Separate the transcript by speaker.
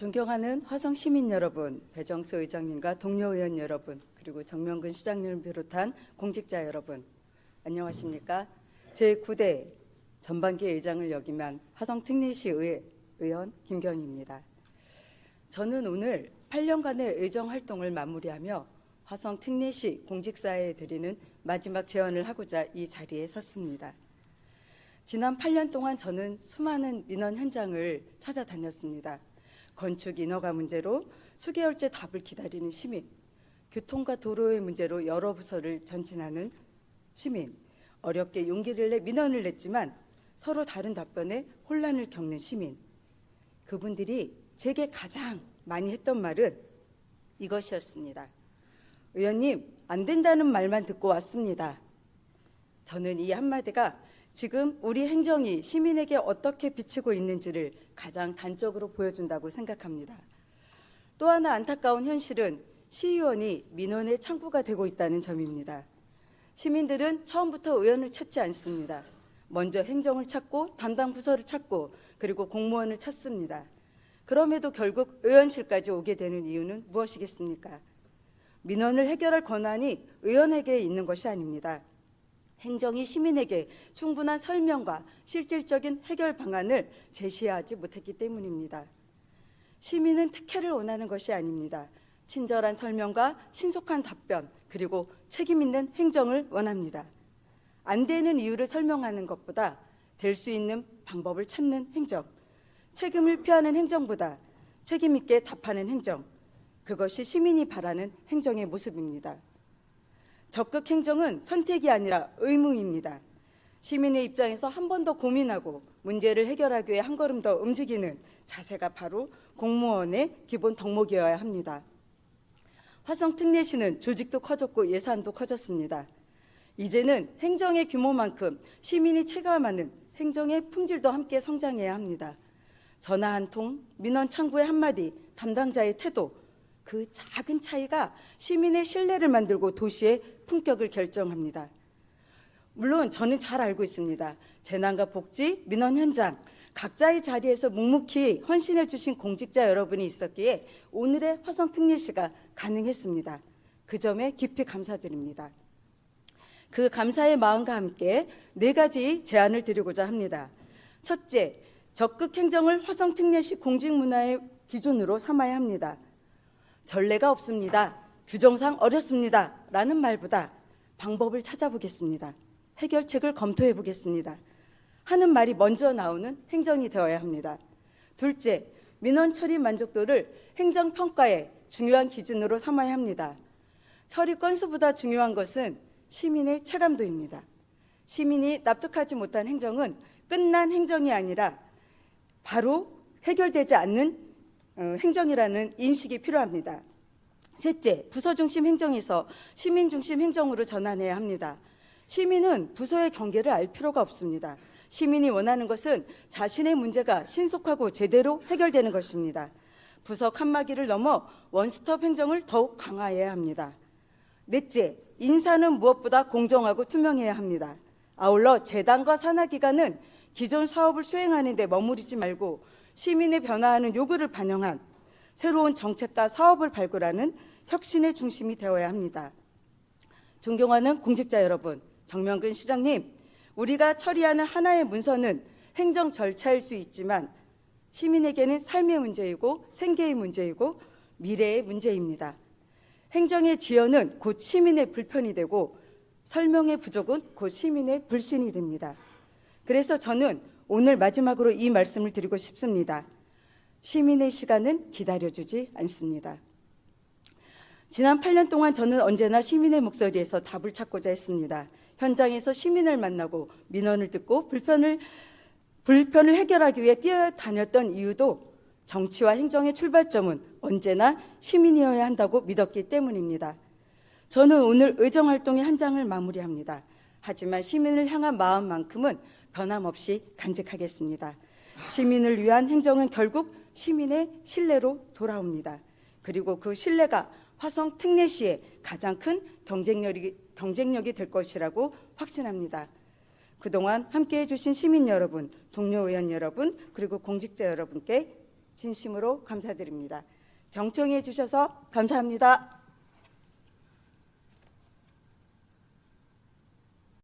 Speaker 1: 존경하는 화성 시민 여러분, 배정수 의장님과 동료 의원 여러분, 그리고 정명근 시장님을 비롯한 공직자 여러분, 안녕하십니까? 제9대 전반기 의장을 역임한 화성 특례시 의원 김경희입니다. 저는 오늘 8년간의 의정 활동을 마무리하며 화성 특례시 공직사에 드리는 마지막 제언을 하고자 이 자리에 섰습니다. 지난 8년 동안 저는 수많은 민원 현장을 찾아다녔습니다. 건축 인허가 문제로 수개월째 답을 기다리는 시민, 교통과 도로의 문제로 여러 부서를 전진하는 시민, 어렵게 용기를 내 민원을 냈지만 서로 다른 답변에 혼란을 겪는 시민, 그분들이 제게 가장 많이 했던 말은 이것이었습니다. 의원님, 안 된다는 말만 듣고 왔습니다. 저는 이 한마디가 지금 우리 행정이 시민에게 어떻게 비치고 있는지를 가장 단적으로 보여준다고 생각합니다. 또 하나 안타까운 현실은 시의원이 민원의 창구가 되고 있다는 점입니다. 시민들은 처음부터 의원을 찾지 않습니다. 먼저 행정을 찾고 담당 부서를 찾고 그리고 공무원을 찾습니다. 그럼에도 결국 의원실까지 오게 되는 이유는 무엇이겠습니까? 민원을 해결할 권한이 의원에게 있는 것이 아닙니다. 행정이 시민에게 충분한 설명과 실질적인 해결 방안을 제시하지 못했기 때문입니다. 시민은 특혜를 원하는 것이 아닙니다. 친절한 설명과 신속한 답변, 그리고 책임 있는 행정을 원합니다. 안 되는 이유를 설명하는 것보다 될 수 있는 방법을 찾는 행정, 책임을 피하는 행정보다 책임 있게 답하는 행정, 그것이 시민이 바라는 행정의 모습입니다. 적극 행정은 선택이 아니라 의무입니다. 시민의 입장에서 한 번 더 고민하고 문제를 해결하기 위해 한 걸음 더 움직이는 자세가 바로 공무원의 기본 덕목이어야 합니다. 화성 특례시는 조직도 커졌고 예산도 커졌습니다. 이제는 행정의 규모만큼 시민이 체감하는 행정의 품질도 함께 성장해야 합니다. 전화 한 통, 민원 창구의 한마디, 담당자의 태도, 그 작은 차이가 시민의 신뢰를 만들고 도시의 품격을 결정합니다. 물론 저는 잘 알고 있습니다. 재난과 복지, 민원 현장, 각자의 자리에서 묵묵히 헌신해 주신 공직자 여러분이 있었기에 오늘의 화성 특례시가 가능했습니다. 그 점에 깊이 감사드립니다. 그 감사의 마음과 함께 4가지 제안을 드리고자 합니다. 첫째, 적극 행정을 화성 특례시 공직문화의 기준으로 삼아야 합니다. 전례가 없습니다. 규정상 어렵습니다. 라는 말보다 방법을 찾아보겠습니다. 해결책을 검토해 보겠습니다. 하는 말이 먼저 나오는 행정이 되어야 합니다. 둘째, 민원 처리 만족도를 행정평가의 중요한 기준으로 삼아야 합니다. 처리 건수보다 중요한 것은 시민의 체감도입니다. 시민이 납득하지 못한 행정은 끝난 행정이 아니라 바로 해결되지 않는 행정이라는 인식이 필요합니다. 셋째, 부서 중심 행정에서 시민 중심 행정으로 전환해야 합니다. 시민은 부서의 경계를 알 필요가 없습니다. 시민이 원하는 것은 자신의 문제가 신속하고 제대로 해결되는 것입니다. 부서 칸막이를 넘어 원스톱 행정을 더욱 강화해야 합니다. 넷째, 인사는 무엇보다 공정하고 투명해야 합니다. 아울러 재단과 산하기관은 기존 사업을 수행하는 데 머무르지 말고 시민의 변화하는 요구를 반영한 새로운 정책과 사업을 발굴하는 혁신의 중심이 되어야 합니다. 존경하는 공직자 여러분, 정명근 시장님, 우리가 처리하는 하나의 문서는 행정 절차일 수 있지만 시민에게는 삶의 문제이고 생계의 문제이고 미래의 문제입니다. 행정의 지연은 곧 시민의 불편이 되고 설명의 부족은 곧 시민의 불신이 됩니다. 그래서 저는 오늘 마지막으로 이 말씀을 드리고 싶습니다. 시민의 시간은 기다려주지 않습니다. 지난 8년 동안 저는 언제나 시민의 목소리에서 답을 찾고자 했습니다. 현장에서 시민을 만나고 민원을 듣고 불편을 해결하기 위해 뛰어다녔던 이유도 정치와 행정의 출발점은 언제나 시민이어야 한다고 믿었기 때문입니다. 저는 오늘 의정활동의 한 장을 마무리합니다. 하지만 시민을 향한 마음만큼은 변함없이 간직하겠습니다. 시민을 위한 행정은 결국 시민의 신뢰로 돌아옵니다. 그리고 그 신뢰가 화성 특례시의 가장 큰 경쟁력이 될 것이라고 확신합니다. 그동안 함께해 주신 시민 여러분, 동료 의원 여러분, 그리고 공직자 여러분께 진심으로 감사드립니다. 경청해 주셔서 감사합니다.